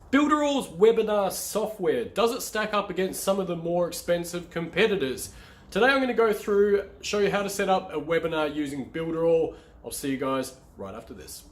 Builderall's webinar software, does it stack up against some of the more expensive competitors? Today I'm going to go through, show you how to set up a webinar using Builderall. I'll see you guys right after this.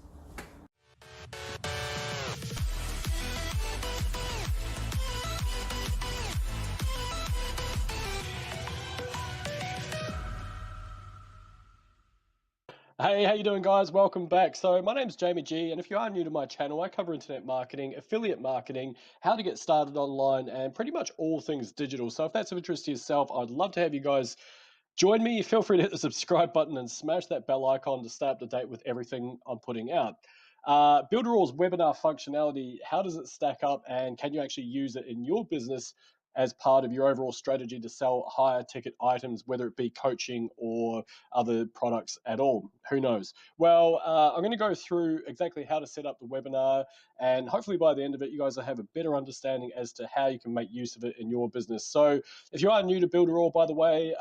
Hey, how you doing guys? Welcome back. So my name's Jamie G, and if you are new to my channel, I cover internet marketing, affiliate marketing, how to get started online, and pretty much all things digital. So if that's of interest to yourself, I'd love to have you guys join me. Feel free to hit the subscribe button and smash that bell icon to stay up to date with everything I'm putting out. Builderall's webinar functionality, how does it stack up, and can you actually use it in your business as part of your overall strategy to sell higher ticket items, whether it be coaching or other products at all? Who knows? Well, I'm going to go through exactly how to set up the webinar, and hopefully by the end of it, you guys will have a better understanding as to how you can make use of it in your business. So if you are new to Builderall, by the way,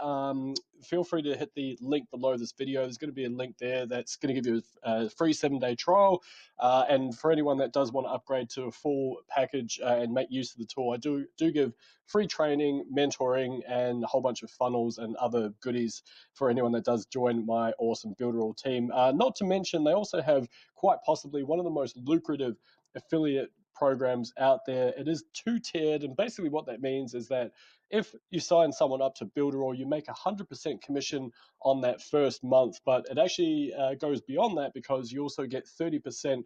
feel free to hit the link below this video. There's going to be a link there that's going to give you a free 7-day trial. And for anyone that does want to upgrade to a full package and make use of the tool, I do give free training, mentoring, and a whole bunch of funnels and other goodies for anyone that does join my awesome Builderall team. Not to mention, they also have quite possibly one of the most lucrative affiliate programs out there. It is two-tiered, and basically what that means is that if you sign someone up to Builderall, you make 100% commission on that first month, but it actually goes beyond that because you also get 30%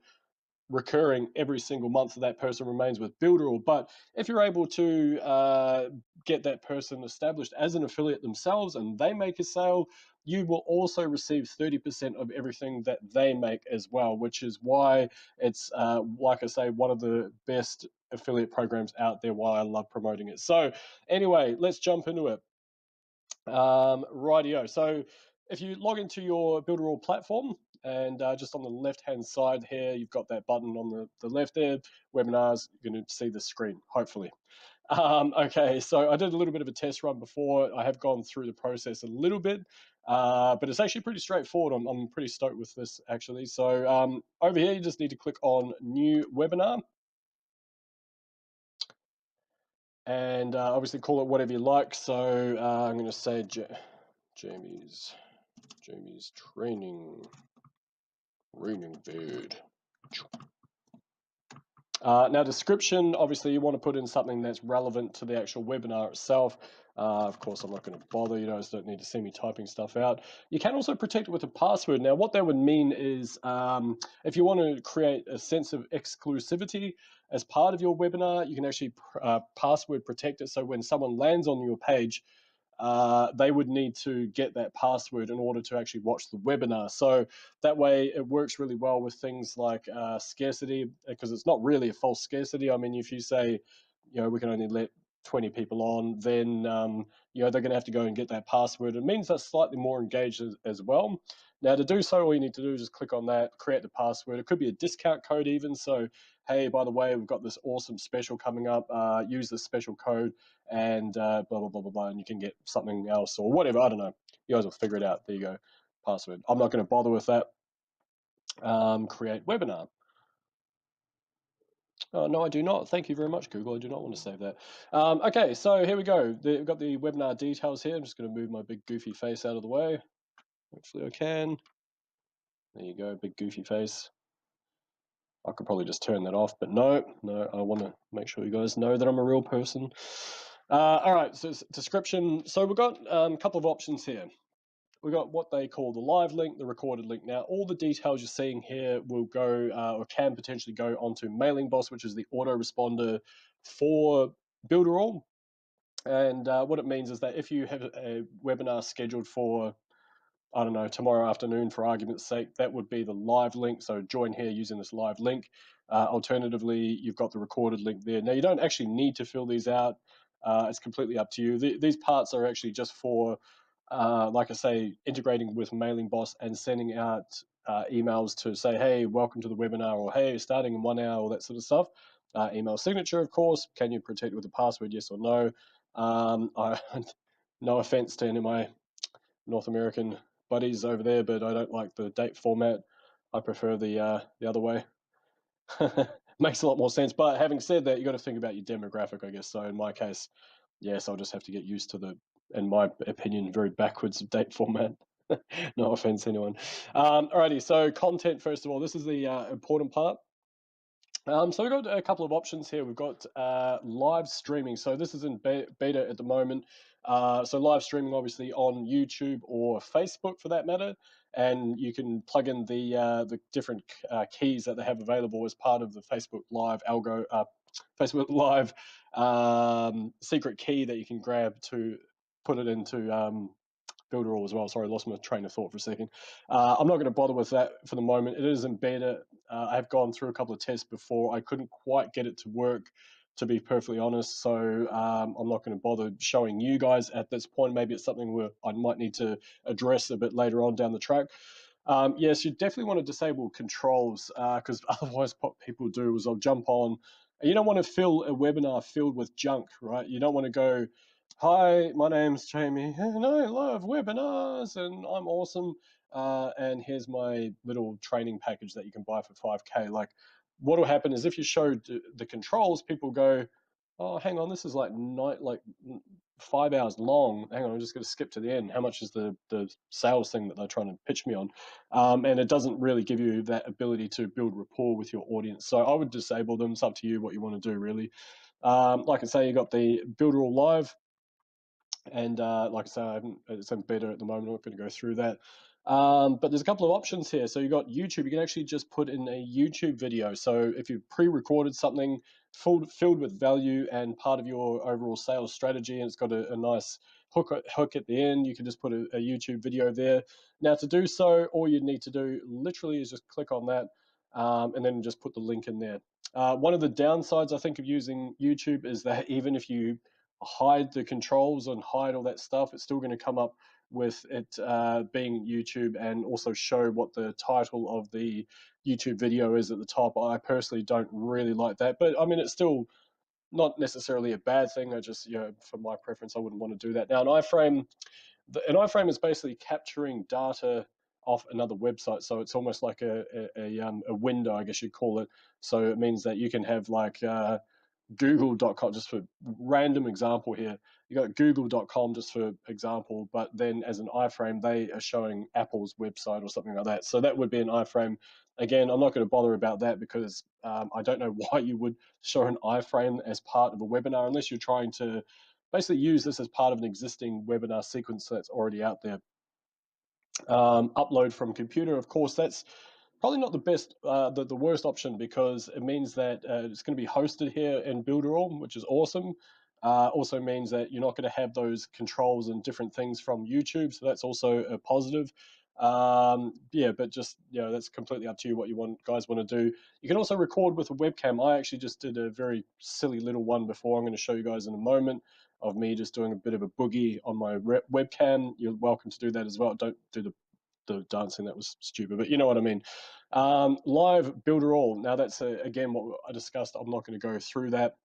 recurring every single month that person remains with Builderall. But if you're able to get that person established as an affiliate themselves and they make a sale, you will also receive 30% of everything that they make as well, which is why it's, like I say, one of the best affiliate programs out there, why I love promoting it. So anyway, let's jump into it. Rightio. So if you log into your Builderall platform, and just on the left-hand side here, you've got that button on the left there, webinars, you're going to see the screen, hopefully. Okay, so I did a little bit of a test run before. I have gone through the process a little bit, but it's actually pretty straightforward. I'm pretty stoked with this, actually. So over here, you just need to click on New Webinar. And obviously call it whatever you like. So I'm going to say Jamie's training bird. Now, description, obviously you want to put in something that's relevant to the actual webinar itself. Of course, I'm not going to bother. You guys don't need to see me typing stuff out. You can also protect it with a password. Now, what that would mean is if you want to create a sense of exclusivity as part of your webinar, you can actually password protect it. So when someone lands on your page, they would need to get that password in order to actually watch the webinar. So that way it works really well with things like scarcity, because it's not really a false scarcity. I mean, if you say, we can only let 20 people on, then they're going to have to go and get that password. It means they're slightly more engaged as well. Now, to do so, all you need to do is just click on that, create the password. It could be a discount code even. So, hey, by the way, we've got this awesome special coming up. Use this special code and blah, blah, blah, blah, blah, and you can get something else or whatever. I don't know. You guys will figure it out. There you go. Password. I'm not going to bother with that. Create webinar. Oh, no, I do not. Thank you very much, Google. I do not want to save that. Okay, so here we go. We've got the webinar details here. I'm just going to move my big goofy face out of the way. Hopefully I can. There you go, big goofy face. I could probably just turn that off, but no, I want to make sure you guys know that I'm a real person. All right, so description. So we've got a couple of options here. We've got what they call the live link, the recorded link. Now, all the details you're seeing here will go or can potentially go onto Mailing Boss, which is the autoresponder for Builderall. And what it means is that if you have a webinar scheduled for, I don't know, tomorrow afternoon, for argument's sake, that would be the live link. So join here using this live link. Alternatively, you've got the recorded link there. Now, you don't actually need to fill these out. It's completely up to you. These parts are actually just for, like I say, integrating with Mailing Boss and sending out emails to say, hey, welcome to the webinar, or hey, starting in 1 hour, all that sort of stuff. Email signature, of course. Can you protect it with a password, yes or no? No offense to any of my North American buddies over there, but I don't like the date format. I prefer the other way. makes a lot more sense. But having said that, you got to think about your demographic, I guess. So in my case, yes, I'll just have to get used to the, in my opinion, very backwards date format. No offense, anyone. Alrighty, so content, first of all, this is the important part. So we've got a couple of options here. We've got live streaming. So this is in beta at the moment. So live streaming, obviously, on YouTube or Facebook, for that matter, and you can plug in the different keys that they have available as part of the Facebook Live algo, Facebook Live secret key that you can grab to put it into Builderall as well. Sorry, I lost my train of thought for a second. I'm not going to bother with that for the moment. It is in beta. I've gone through a couple of tests before. I couldn't quite get it to work, to be perfectly honest. So I'm not going to bother showing you guys at this point. Maybe it's something where I might need to address a bit later on down the track. Yes, you definitely want to disable controls, because otherwise what people do is they'll jump on. And you don't want to fill a webinar filled with junk, right? You don't want to go, hi, my name's Jamie, and I love webinars, and I'm awesome. And here's my little training package that you can buy for 5K. Like, what will happen is if you show the controls, people go, oh, hang on, this is like 5 hours long. Hang on, I'm just going to skip to the end. How much is the sales thing that they're trying to pitch me on? And it doesn't really give you that ability to build rapport with your audience. So I would disable them. It's up to you what you want to do, really. Like I say, you got the Builderall Live. And like I say, it's in beta at the moment. I'm not going to go through that. But there's a couple of options here. So you've got YouTube. You can actually just put in a YouTube video. So if you've pre-recorded something filled with value and part of your overall sales strategy, and it's got a nice hook at the end, you can just put a YouTube video there. Now, to do so, all you need to do literally is just click on that and then just put the link in there. One of the downsides, I think, of using YouTube is that even if you hide the controls and hide all that stuff, it's still going to come up with it being YouTube and also show what the title of the YouTube video is at the top. I personally don't really like that, but I mean, it's still not necessarily a bad thing. I just, for my preference, I wouldn't want to do that. Now, an iframe is basically capturing data off another website, so it's almost like a window, I guess you'd call it. So it means that you can have like google.com, just for random example here. You got google.com just for example, but then as an iframe, they are showing Apple's website or something like that. So that would be an iframe. Again, I'm not going to bother about that because I don't know why you would show an iframe as part of a webinar unless you're trying to basically use this as part of an existing webinar sequence that's already out there. Upload from computer, of course, that's probably not the best, the worst option, because it means that it's going to be hosted here in Builderall, which is awesome. Also means that you're not going to have those controls and different things from YouTube, so that's also a positive. Yeah, but just, that's completely up to you what you guys want to do. You can also record with a webcam. I actually just did a very silly little one before. I'm going to show you guys in a moment of me just doing a bit of a boogie on my webcam. You're welcome to do that as well. Don't do the dancing, that was stupid, but you know what I mean. Live Builderall. Now that's again what I discussed. I'm not going to go through that.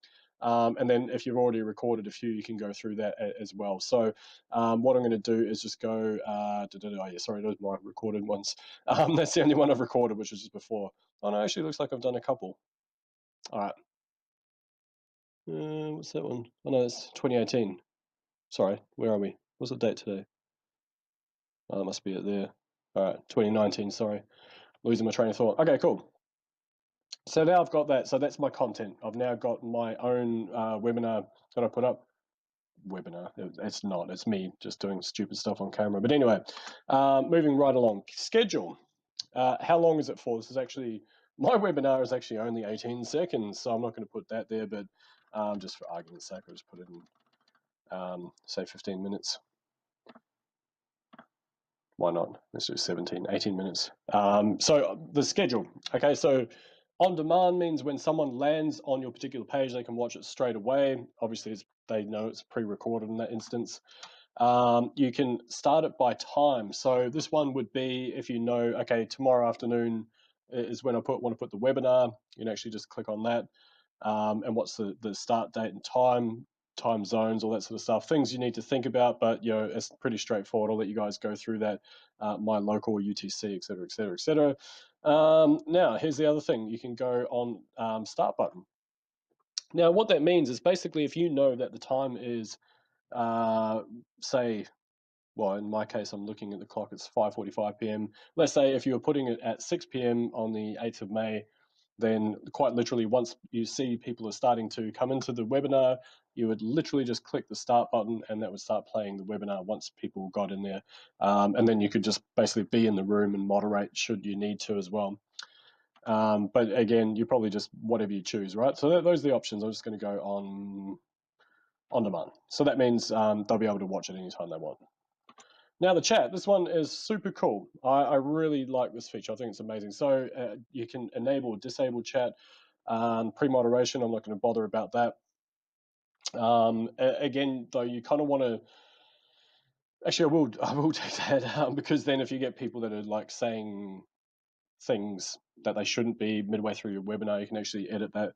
And then if you've already recorded a few, you can go through that as well. So what I'm going to do is just go. Oh yeah, sorry, those are my recorded ones. That's the only one I've recorded, which was just before. Oh no, actually, it looks like I've done a couple. All right. What's that one? Oh no, it's 2018. Sorry, where are we? What's the date today? Oh, that must be it there. All right, 2019. Sorry, losing my train of thought. Okay, cool. So now I've got that. So that's my content. I've now got my own webinar that I put up. Webinar. It's not. It's me just doing stupid stuff on camera. But anyway, moving right along. Schedule. How long is it for? This is actually, my webinar is actually only 18 seconds, so I'm not going to put that there, but just for argument's sake, I'll just put it in, say 15 minutes. Why not? Let's do 18 minutes. So the schedule. Okay, so on demand means when someone lands on your particular page, they can watch it straight away. Obviously, they know it's pre-recorded in that instance. You can start it by time. So this one would be if you know, okay, tomorrow afternoon is when I want to put the webinar. You can actually just click on that. And what's the start date and time? time zones, all that sort of stuff. Things you need to think about, but it's pretty straightforward. I'll let you guys go through that. My local UTC, etc., etc., etc. Now, here's the other thing. You can go on Start button. Now, what that means is basically if you know that the time is, say, well, in my case, I'm looking at the clock, it's 5:45 p.m. Let's say if you were putting it at 6 p.m. on the 8th of May, then quite literally once you see people are starting to come into the webinar, you would literally just click the start button and that would start playing the webinar once people got in there. And then you could just basically be in the room and moderate should you need to as well. But again, you probably just whatever you choose, right? So those are the options. I'm just going to go on demand. So that means they'll be able to watch it anytime they want. Now the chat, this one is super cool. I really like this feature. I think it's amazing. So you can enable or disable chat, pre-moderation. I'm not going to bother about that. Again, though, you kind of want to. Actually, I will take that because then if you get people that are like saying things that they shouldn't be midway through your webinar, you can actually edit that.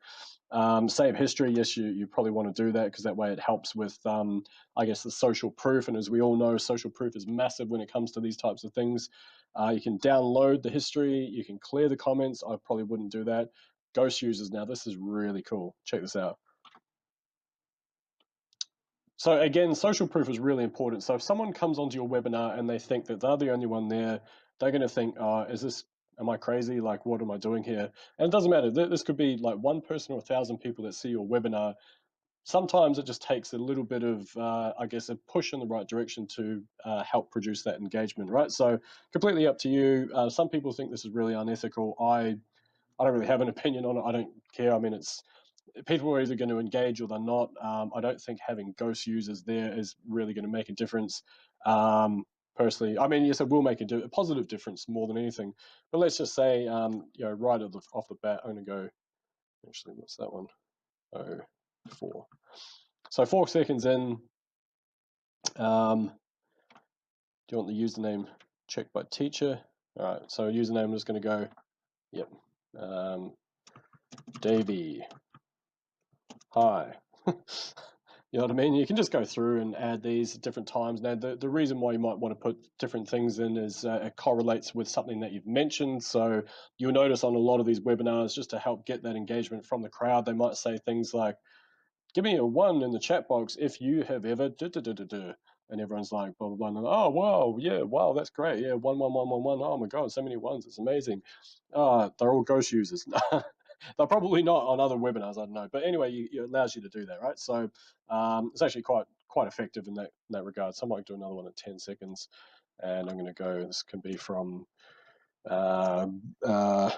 Save history, yes, you probably want to do that because that way it helps with, I guess, the social proof. And as we all know, social proof is massive when it comes to these types of things. You can download the history, you can clear the comments. I probably wouldn't do that. Ghost users, now this is really cool. Check this out. So again, social proof is really important. So if someone comes onto your webinar and they think that they're the only one there, they're going to think, oh, am I crazy? Like, what am I doing here? And it doesn't matter. This could be like one person or 1,000 people that see your webinar. Sometimes it just takes a little bit of, I guess, a push in the right direction to help produce that engagement, right? So completely up to you. Some people think this is really unethical. I don't really have an opinion on it. I don't care. I mean, people are either going to engage or they're not. I don't think having ghost users there is really going to make a difference. Personally, I mean, yes, it will make a positive difference more than anything. But let's just say, right off the bat, I'm going to go. Actually, what's that one? 4. So 4 seconds in. Do you want the username checked by teacher? All right. So username, I'm just going to go. Yep. Davey. Hi. You know what I mean? You can just go through and add these at different times. Now, the reason why you might want to put different things in is it correlates with something that you've mentioned. So you'll notice on a lot of these webinars, just to help get that engagement from the crowd, they might say things like, give me a 1 in the chat box if you have ever and everyone's like, blah, blah, blah. Oh, wow, yeah, wow, that's great. Yeah, 11111. Oh my God, so many ones. It's amazing. They're all ghost users. They're probably not on other webinars, I don't know. But anyway, it allows you to do that, right? So it's actually quite effective in that regard. So I might do another one at 10 seconds. And I'm going to go, this can be from, I don't know,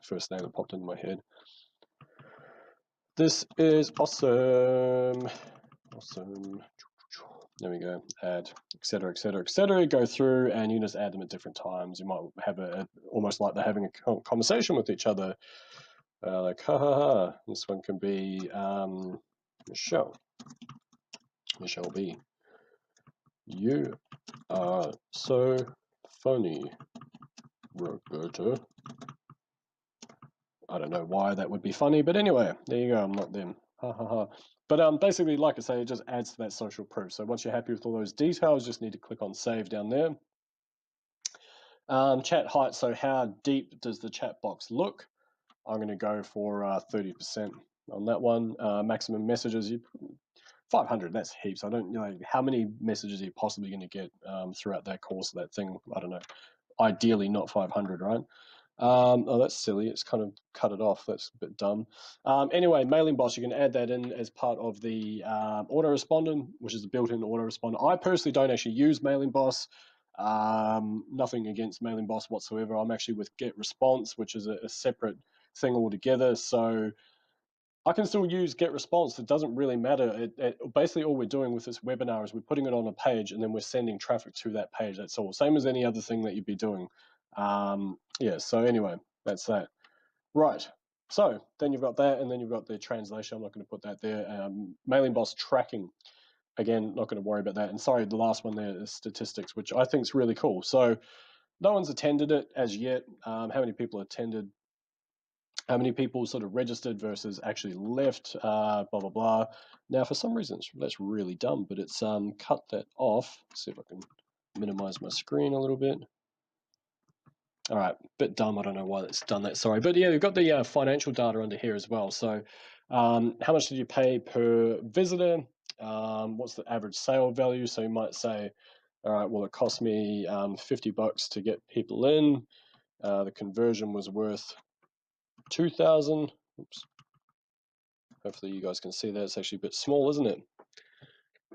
first name that popped into my head. This is awesome. Awesome. There we go. Add, etc., etc., etc. Go through, and you just add them at different times. You might have almost like they're having a conversation with each other. Like, ha ha ha. This one can be Michelle. Michelle B. You are so funny, Roberta. I don't know why that would be funny, but anyway, there you go. I'm not them. Ha ha ha. But basically, like I say, it just adds to that social proof. So once you're happy with all those details, just need to click on save down there. Chat height. So how deep does the chat box look? I'm going to go for 30% on that one. Maximum messages, 500. That's heaps. I don't know how many messages are you possibly going to get throughout that course of that thing. I don't know. Ideally, not 500, right? Oh, that's silly. It's kind of cut it off. That's a bit dumb. Anyway, mailing boss, you can add that in as part of the autoresponder, which is a built-in autoresponder. I personally don't actually use mailing boss. Nothing against mailing boss whatsoever. I'm actually with get response, which is a separate thing altogether. So I can still use get response. It doesn't really matter. Basically, all we're doing with this webinar is we're putting it on a page and then we're sending traffic to that page. That's all. Same as any other thing that you'd be doing. Yeah, so anyway, that's that. Right. So then you've got that, and then you've got the translation. I'm not going to put that there. Mailing boss tracking. Again, not going to worry about that. And sorry, the last one there is statistics, which I think is really cool. So no one's attended it as yet. How many people attended? how many people sort of registered versus actually left, blah, blah, blah. Now, for some reason, that's really dumb, but it's cut that off. Let's see if I can minimize my screen a little bit. All right, bit dumb. I don't know why it's done that. Sorry, but yeah, we've got the financial data under here as well. So, how much did you pay per visitor? What's the average sale value? So you might say, all right, well, it cost me $50 to get people in. The conversion was worth 2,000. Oops. Hopefully you guys can see that. It's actually a bit small, isn't it?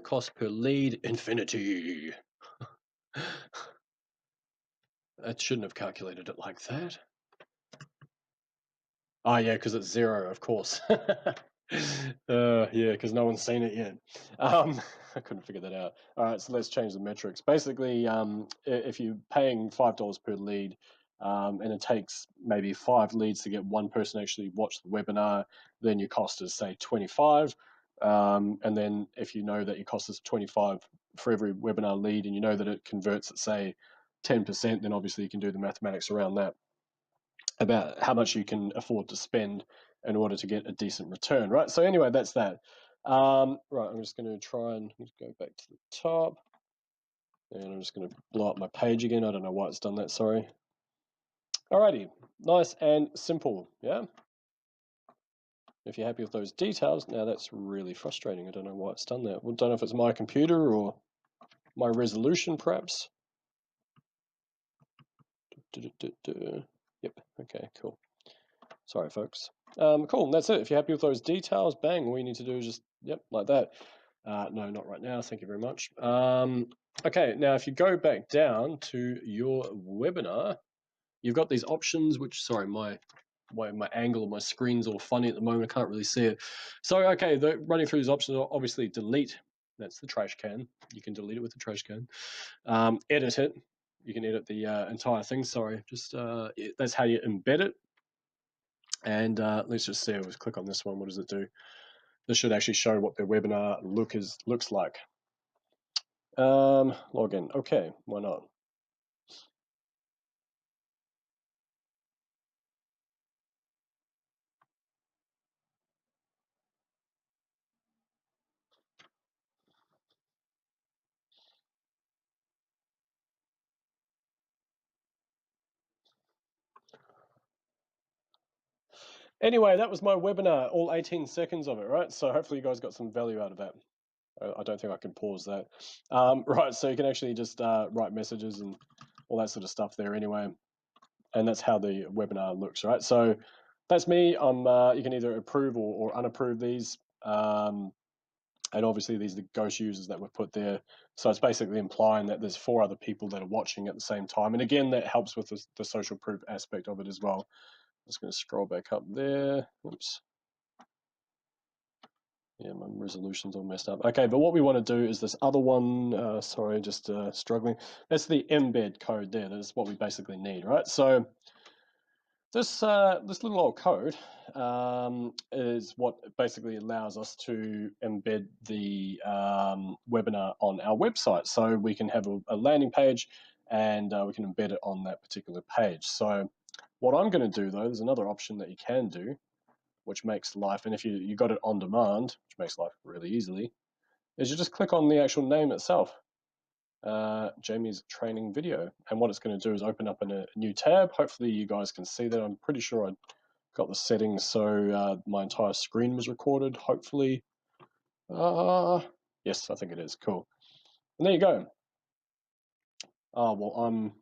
Cost per lead, infinity. I shouldn't have calculated it like that. Oh, yeah, because it's 0, of course. Yeah, because no one's seen it yet. I couldn't figure that out. All right, so let's change the metrics. Basically, if you're paying $5 per lead, and it takes maybe 5 leads to get one person actually watch the webinar, then your cost is, say, 25. And then if you know that your cost is 25 for every webinar lead, and you know that it converts at, say, 10%, then obviously you can do the mathematics around that, about how much you can afford to spend in order to get a decent return, right? So anyway, that's that. Right, I'm just going to try and go back to the top. And I'm just going to blow up my page again. I don't know why it's done that, sorry. Alrighty, nice and simple, yeah? If you're happy with those details, now that's really frustrating. I don't know why it's done that. I don't know if it's my computer or my resolution, perhaps. Yep, okay, cool. Sorry, folks. Cool, that's it. If you're happy with those details, bang, all you need to do is just, yep, like that. No, not right now. Thank you very much. Okay, now if you go back down to your webinar, you've got these options, which, sorry, my angle of my screen's all funny at the moment. I can't really see it. So, okay, running through these options, obviously delete. That's the trash can. You can delete it with the trash can. Edit it. You can edit the entire thing. Sorry, just that's how you embed it. And let's just see. Let's click on this one. What does it do? This should actually show what the webinar looks like. Log in. Okay, why not? Anyway, that was my webinar, all 18 seconds of it, right? So hopefully you guys got some value out of that. I don't think I can pause that. Right, so you can actually just write messages and all that sort of stuff there anyway. And that's how the webinar looks, right? So that's me. You can either approve or unapprove these. And obviously these are the ghost users that were put there. So it's basically implying that there's 4 other people that are watching at the same time. And again, that helps with the social proof aspect of it as well. I'm just going to scroll back up there. Oops. Yeah, my resolution's all messed up. Okay, but what we want to do is this other one. Sorry, just struggling. That's the embed code there. That's what we basically need, right? So this little old code is what basically allows us to embed the webinar on our website. So we can have a landing page and we can embed it on that particular page. So what I'm going to do, though, there's another option that you can do, which makes life, and if you got it on demand, which makes life really easily, is you just click on the actual name itself. Jamie's training video, and what it's going to do is open up in a new tab. Hopefully you guys can see that. I'm pretty sure I got the settings so my entire screen was recorded. Hopefully, yes, I think it is. Cool. And there you go. Oh well,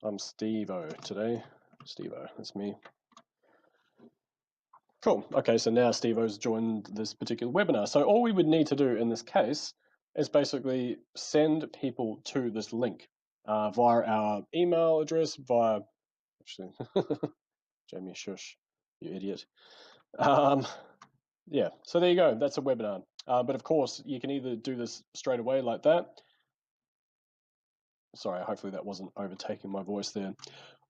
I'm Steve-O today. Steve-O, that's me. Cool. Okay, so now Steve-O's joined this particular webinar. So all we would need to do in this case is basically send people to this link via our email address, actually, Jamie, shush, you idiot. Yeah, so there you go. That's a webinar. But of course, you can either do this straight away like that. Sorry, hopefully that wasn't overtaking my voice there.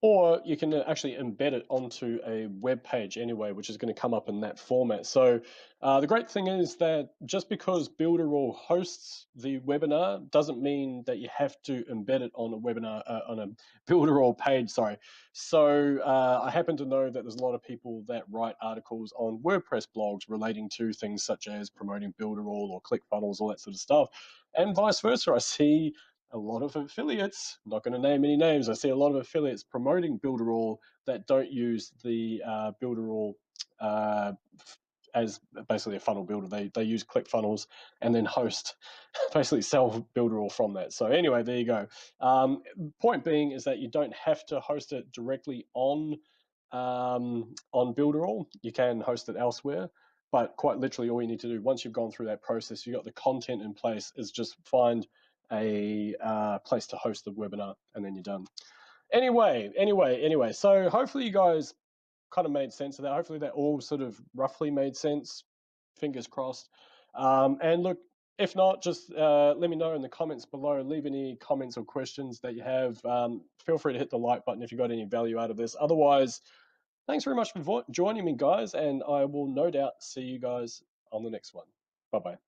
Or you can actually embed it onto a web page anyway, which is going to come up in that format. So the great thing is that just because Builderall hosts the webinar doesn't mean that you have to embed it on a webinar, on a Builderall page, sorry. So I happen to know that there's a lot of people that write articles on WordPress blogs relating to things such as promoting Builderall or ClickFunnels, all that sort of stuff. And vice versa. I see a lot of affiliates, I'm not going to name any names, I see a lot of affiliates promoting Builderall that don't use the Builderall uh, as basically a funnel builder. They use ClickFunnels and then host, basically sell Builderall from that. So anyway, there you go. Point being is that you don't have to host it directly on Builderall. You can host it elsewhere. But quite literally, all you need to do once you've gone through that process, you've got the content in place, is just find a place to host the webinar, and then you're done. Anyway. So hopefully you guys kind of made sense of that. Hopefully that all sort of roughly made sense. Fingers crossed. And look, if not, just let me know in the comments below. Leave any comments or questions that you have. Feel free to hit the like button if you got any value out of this. Otherwise, thanks very much for joining me, guys, and I will no doubt see you guys on the next one. Bye bye.